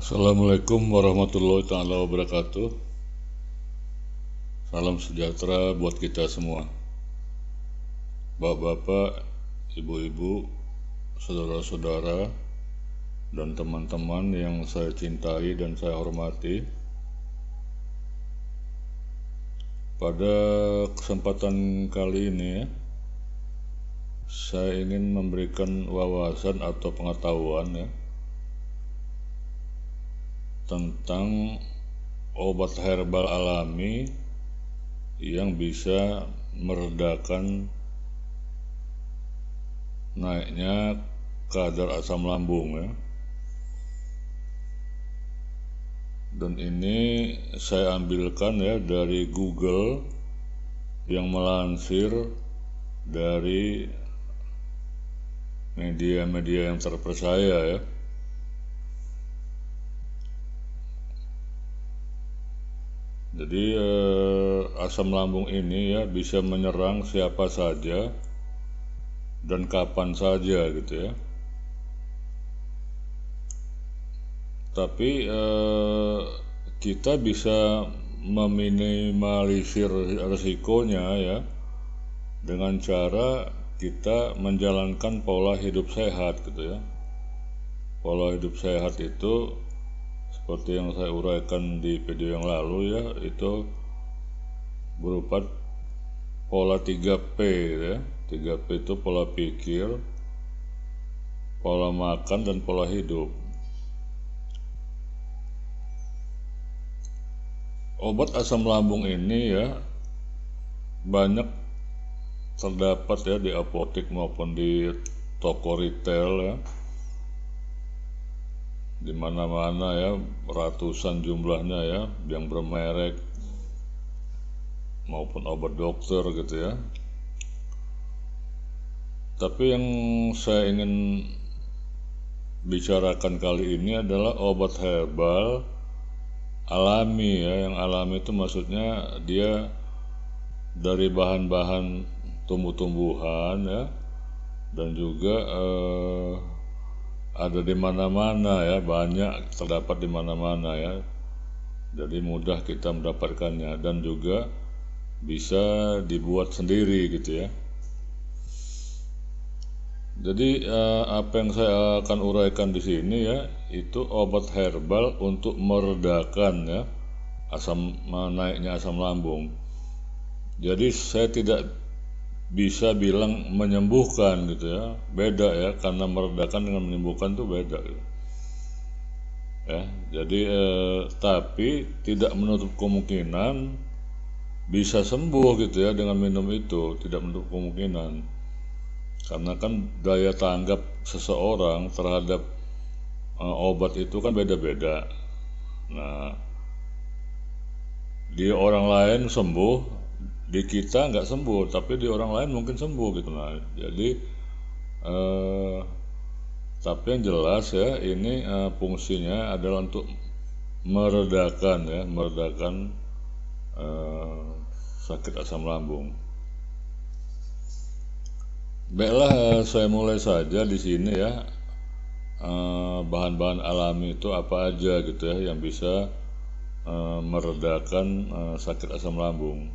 Assalamualaikum warahmatullahi taala wabarakatuh. Salam sejahtera buat kita semua. Bapak-bapak, ibu-ibu, saudara-saudara, dan teman-teman yang saya cintai dan saya hormati. Pada kesempatan kali ini saya ingin memberikan wawasan atau pengetahuan tentang obat herbal alami yang bisa meredakan naiknya kadar asam lambung Dan ini saya ambilkan dari Google yang melansir dari media-media yang terpercaya Jadi asam lambung ini bisa menyerang siapa saja dan kapan saja gitu Tapi kita bisa meminimalisir risikonya dengan cara kita menjalankan pola hidup sehat gitu Pola hidup sehat itu seperti yang saya uraikan di video yang lalu itu berupa pola 3P 3P itu pola pikir, pola makan, dan pola hidup. Obat asam lambung ini banyak terdapat di apotek maupun di toko retail di mana-mana ratusan jumlahnya yang bermerek maupun obat dokter gitu Tapi yang saya ingin bicarakan kali ini adalah obat herbal alami Yang alami itu maksudnya dia dari bahan-bahan tumbuh-tumbuhan dan juga ada di mana-mana banyak terdapat di mana-mana Jadi mudah kita mendapatkannya dan juga bisa dibuat sendiri gitu Jadi apa yang saya akan uraikan di sini itu obat herbal untuk meredakan naiknya asam lambung. Jadi saya tidak bisa bilang menyembuhkan gitu beda karena meredakan dengan menyembuhkan itu beda Jadi tapi tidak menutup kemungkinan bisa sembuh gitu dengan minum itu, tidak menutup kemungkinan karena kan daya tanggap seseorang terhadap obat itu kan beda-beda. Nah, di orang lain sembuh, di kita nggak sembuh, tapi di orang lain mungkin sembuh gitu. Nah, jadi tapi yang jelas ini fungsinya adalah untuk meredakan sakit asam lambung. Baiklah, saya mulai saja di sini bahan-bahan alami itu apa aja gitu yang bisa meredakan sakit asam lambung.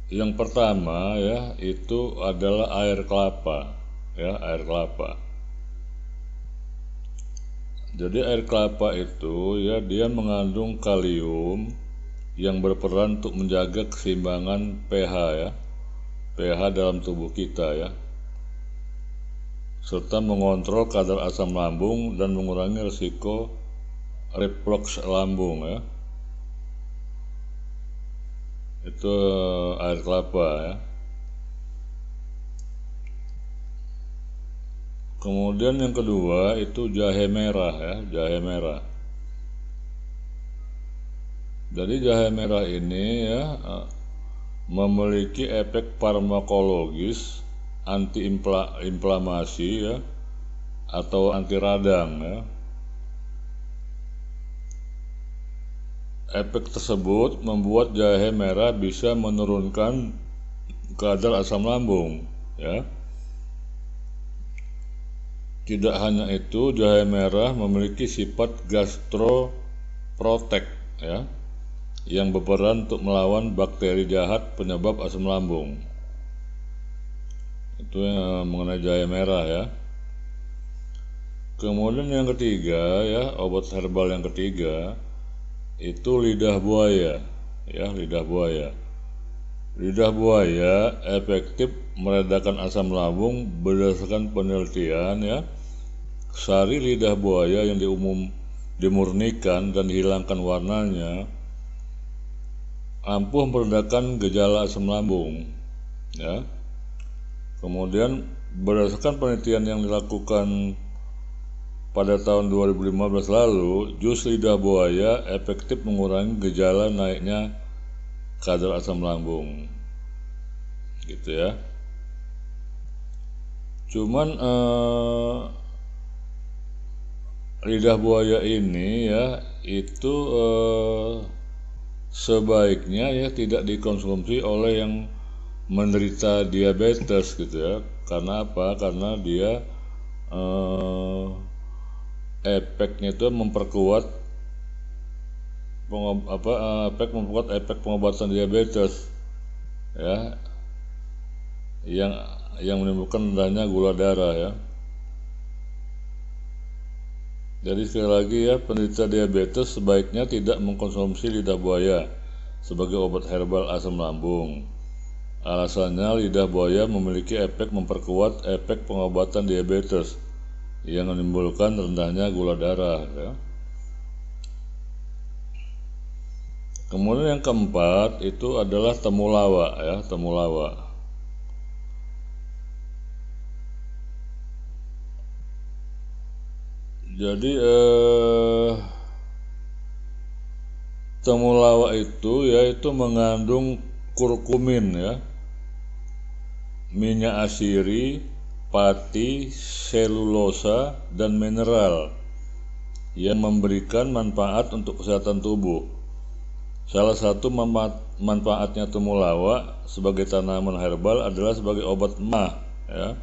Yang pertama itu adalah air kelapa air kelapa. Jadi air kelapa itu dia mengandung kalium yang berperan untuk menjaga keseimbangan pH pH dalam tubuh kita serta mengontrol kadar asam lambung dan mengurangi risiko reflux lambung Itu air kelapa Kemudian yang kedua itu jahe merah jahe merah. Jadi jahe merah ini memiliki efek farmakologis anti-inflamasi atau anti radang Efek tersebut membuat jahe merah bisa menurunkan kadar asam lambung Tidak hanya itu, jahe merah memiliki sifat gastroprotek, ya, yang berperan untuk melawan bakteri jahat penyebab asam lambung. Itu yang mengenai jahe merah, ya. Kemudian yang ketiga, ya, obat herbal yang ketiga itu lidah buaya, ya, lidah buaya. Lidah buaya efektif meredakan asam lambung berdasarkan penelitian, ya. Sari lidah buaya yang dimurnikan dan dihilangkan warnanya ampuh meredakan gejala asam lambung, ya. Kemudian berdasarkan penelitian yang dilakukan pada tahun 2015 lalu, jus lidah buaya efektif mengurangi gejala naiknya kadar asam lambung, gitu ya. Cuman lidah buaya ini, ya, itu sebaiknya, ya, tidak dikonsumsi oleh yang menderita diabetes, gitu ya. Karena apa? Karena dia efeknya itu memperkuat efek pengobatan diabetes, ya, yang menimbulkan rendahnya gula darah, ya. Jadi sekali lagi, ya, penderita diabetes sebaiknya tidak mengkonsumsi lidah buaya sebagai obat herbal asam lambung. Alasannya, lidah buaya memiliki efek memperkuat efek pengobatan diabetes yang menimbulkan rendahnya gula darah, ya. Kemudian yang keempat itu adalah temulawak, ya, temulawak. Jadi temulawak itu, yaitu mengandung kurkumin, ya, minyak asiri, pati, selulosa, dan mineral yang memberikan manfaat untuk kesehatan tubuh. Salah satu manfaatnya temulawak sebagai tanaman herbal adalah sebagai obat emah, ya.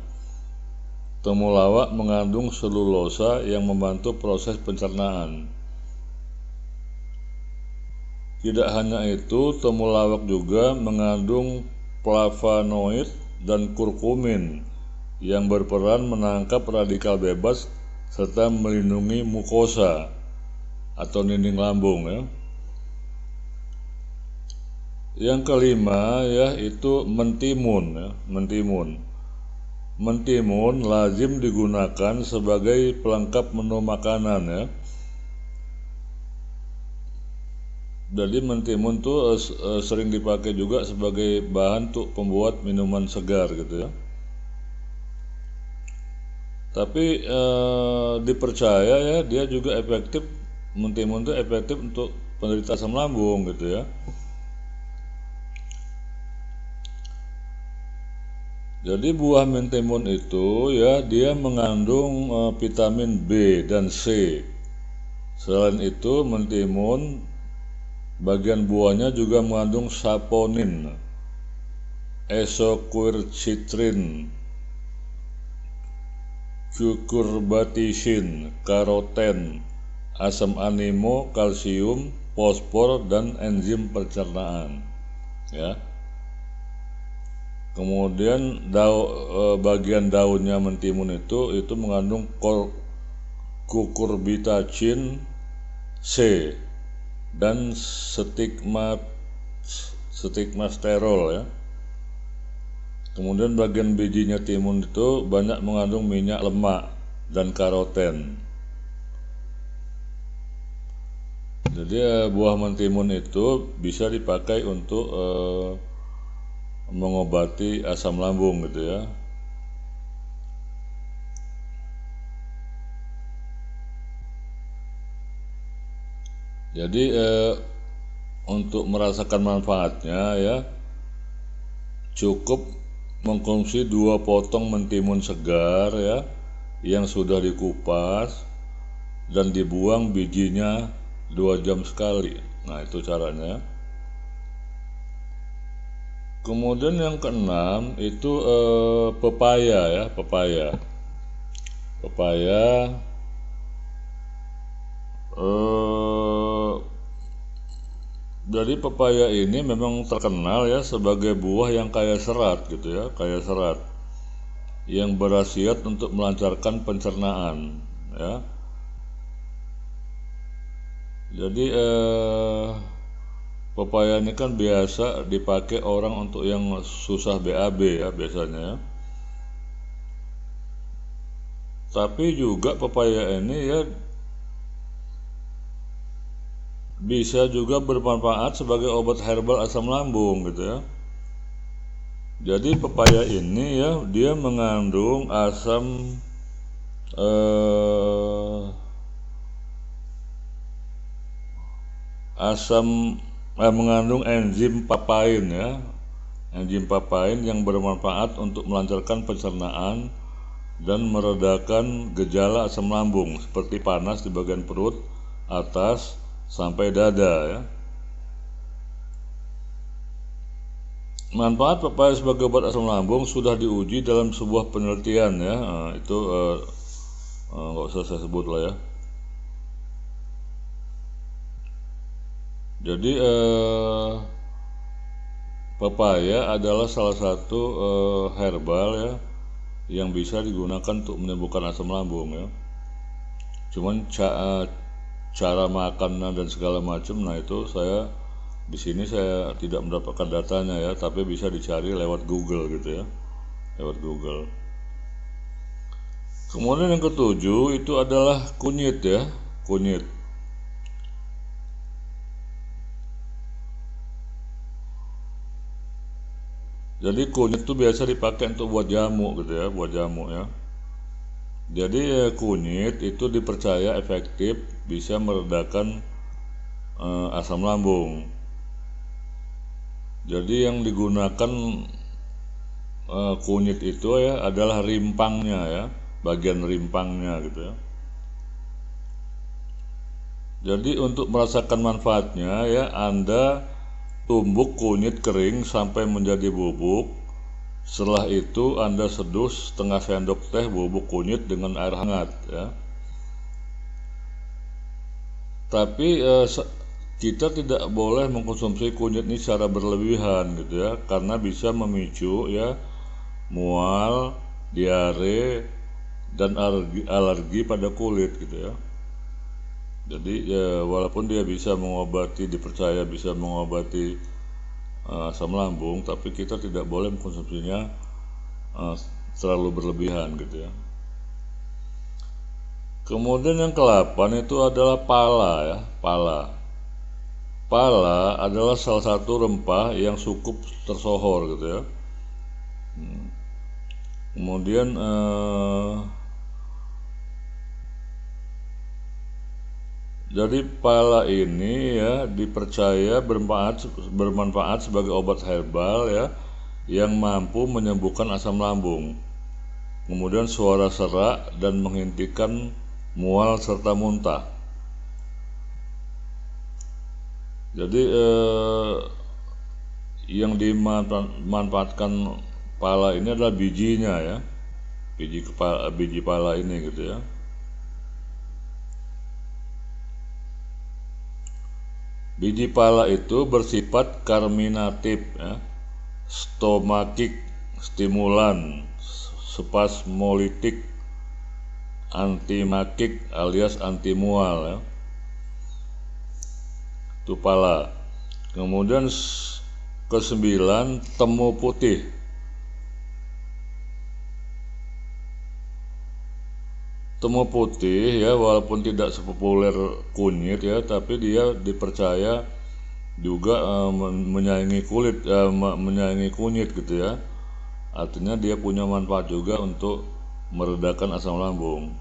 Temulawak mengandung selulosa yang membantu proses pencernaan. Tidak hanya itu, temulawak juga mengandung flavonoid dan kurkumin yang berperan menangkap radikal bebas serta melindungi mukosa atau dinding lambung, ya. Yang kelima, ya, itu mentimun, ya, mentimun. Mentimun lazim digunakan sebagai pelengkap menu makanan, ya. Jadi mentimun tuh sering dipakai juga sebagai bahan untuk pembuat minuman segar, gitu ya. Tapi dipercaya, ya, dia juga efektif, mentimun tuh efektif untuk penderita asam lambung, gitu ya. Jadi buah mentimun itu, ya, dia mengandung vitamin B dan C. Selain itu, mentimun bagian buahnya juga mengandung saponin, isoquercitrin, cucurbitacin, karoten, asam amino, kalsium, fosfor, dan enzim pencernaan, ya. Kemudian bagian daunnya mentimun itu mengandung cucurbitacin C dan stigmasterol, ya. Kemudian bagian bijinya timun itu banyak mengandung minyak lemak dan karoten. Jadi buah mentimun itu bisa dipakai untuk mengobati asam lambung, gitu ya. Jadi untuk merasakan manfaatnya, ya, cukup mengkonsumsi 2 potong mentimun segar, ya, yang sudah dikupas dan dibuang bijinya 2 jam sekali. Nah, itu caranya. Kemudian yang keenam itu pepaya, ya, pepaya. Pepaya jadi pepaya ini memang terkenal ya sebagai buah yang kaya serat gitu ya, kaya serat yang berkhasiat untuk melancarkan pencernaan ya. Jadi pepaya ini kan biasa dipakai orang untuk yang susah BAB ya biasanya. Tapi juga pepaya ini ya bisa juga bermanfaat sebagai obat herbal asam lambung gitu ya. Jadi pepaya ini ya dia mengandung mengandung enzim papain ya. Enzim papain yang bermanfaat untuk melancarkan pencernaan dan meredakan gejala asam lambung seperti panas di bagian perut atas sampai dada ya. Manfaat pepaya sebagai obat asam lambung sudah diuji dalam sebuah penelitian ya. Itu nggak usah saya sebut lah ya. Jadi pepaya adalah salah satu herbal ya yang bisa digunakan untuk menyembuhkan asam lambung ya. Cuman cara makannya dan segala macam, nah itu saya di sini saya tidak mendapatkan datanya ya, tapi bisa dicari lewat Google gitu ya, lewat Google. Kemudian yang ketujuh itu adalah kunyit ya, kunyit. Jadi kunyit itu biasa dipakai untuk buat jamu gitu ya, buat jamu ya. Jadi kunyit itu dipercaya efektif bisa meredakan asam lambung. Jadi yang digunakan kunyit itu ya adalah rimpangnya ya, bagian rimpangnya gitu ya. Jadi untuk merasakan manfaatnya ya Anda tumbuk kunyit kering sampai menjadi bubuk. Setelah itu Anda seduh setengah sendok teh bubuk kunyit dengan air hangat ya. Tapi kita tidak boleh mengkonsumsi kunyit ini secara berlebihan gitu ya, karena bisa memicu ya mual, diare, dan alergi pada kulit gitu ya. Jadi ya walaupun dia bisa mengobati, dipercaya bisa mengobati asam lambung, tapi kita tidak boleh mengkonsumsinya terlalu berlebihan gitu ya. Kemudian yang ke-8 itu adalah pala ya, pala. Pala adalah salah satu rempah yang cukup tersohor gitu ya. Kemudian jadi pala ini ya dipercaya bermanfaat sebagai obat herbal ya yang mampu menyembuhkan asam lambung. Kemudian suara serak dan menghentikan mual serta muntah. Jadi yang dimanfaatkan pala ini adalah bijinya ya, biji pala ini gitu ya. Biji pala itu bersifat karminatif ya, stomakik, stimulan, spasmolitik, antimakik alias anti mual ya. Itu pala. Kemudian ke-9 temu putih. Temu putih ya walaupun tidak sepopuler kunyit ya, tapi dia dipercaya juga menyaingi menyaingi kunyit gitu ya. Artinya dia punya manfaat juga untuk meredakan asam lambung.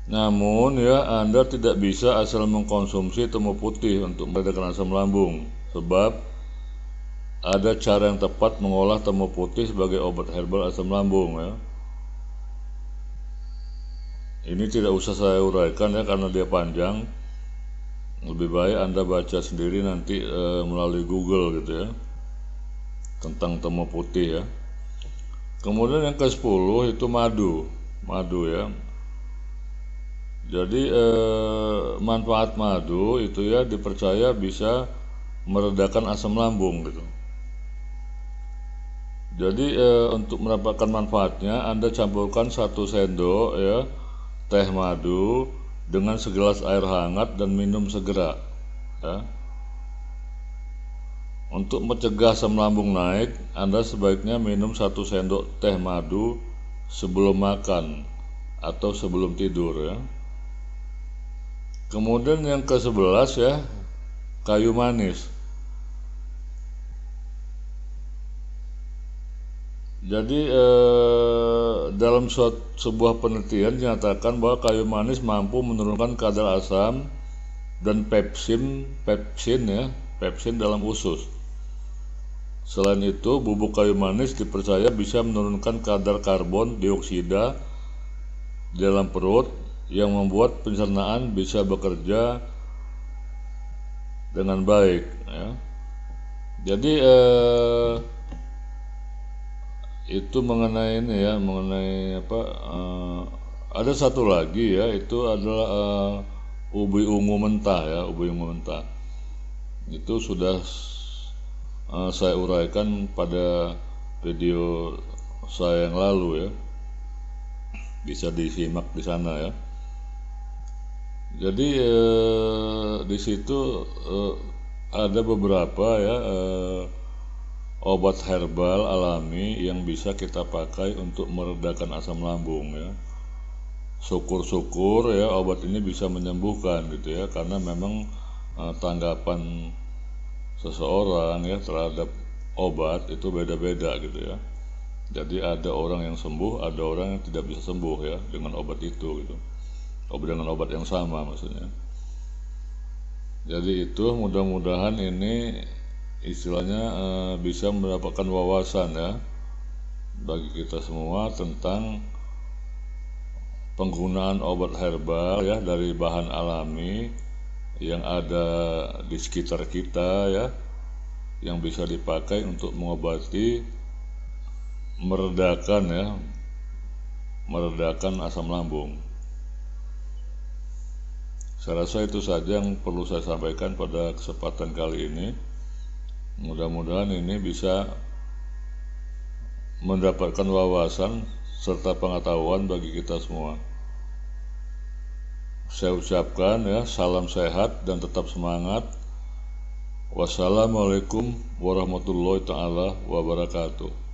Namun ya Anda tidak bisa asal mengkonsumsi temu putih untuk meredakan asam lambung, sebab ada cara yang tepat mengolah temu putih sebagai obat herbal asam lambung ya. Ini tidak usah saya uraikan ya karena dia panjang. Lebih baik Anda baca sendiri nanti melalui Google gitu ya tentang temu putih ya. Kemudian yang ke-10 itu madu. madu ya. Jadi manfaat madu itu ya dipercaya bisa meredakan asam lambung gitu. Jadi untuk mendapatkan manfaatnya Anda campurkan 1 sendok ya teh madu dengan segelas air hangat dan minum segera ya. Untuk mencegah asam lambung naik, Anda sebaiknya minum 1 sendok teh madu sebelum makan atau sebelum tidur ya. Kemudian yang ke-11 ya, kayu manis. Jadi dalam sebuah penelitian dinyatakan bahwa kayu manis mampu menurunkan kadar asam dan pepsin dalam usus. Selain itu, bubuk kayu manis dipercaya bisa menurunkan kadar karbon dioksida di dalam perut yang membuat pencernaan bisa bekerja dengan baik ya. Jadi itu mengenai ini ya, mengenai apa ada satu lagi ya, itu adalah ubi ungu mentah ya, ubi ungu mentah. Itu sudah saya uraikan pada video saya yang lalu ya. Bisa disimak di sana ya. Jadi di situ ada beberapa ya obat herbal alami yang bisa kita pakai untuk meredakan asam lambung ya. Syukur-syukur ya obat ini bisa menyembuhkan gitu ya, karena memang tanggapan seseorang ya terhadap obat itu beda-beda gitu ya. Jadi ada orang yang sembuh, ada orang yang tidak bisa sembuh ya dengan obat itu gitu. Dengan obat yang sama maksudnya. Jadi itu mudah-mudahan ini istilahnya bisa mendapatkan wawasan ya bagi kita semua tentang penggunaan obat herbal ya dari bahan alami yang ada di sekitar kita ya, yang bisa dipakai untuk mengobati meredakan asam lambung. Saya rasa itu saja yang perlu saya sampaikan pada kesempatan kali ini. Mudah-mudahan ini bisa mendapatkan wawasan serta pengetahuan bagi kita semua. Saya ucapkan ya, salam sehat dan tetap semangat. Wassalamualaikum warahmatullahi taala wabarakatuh.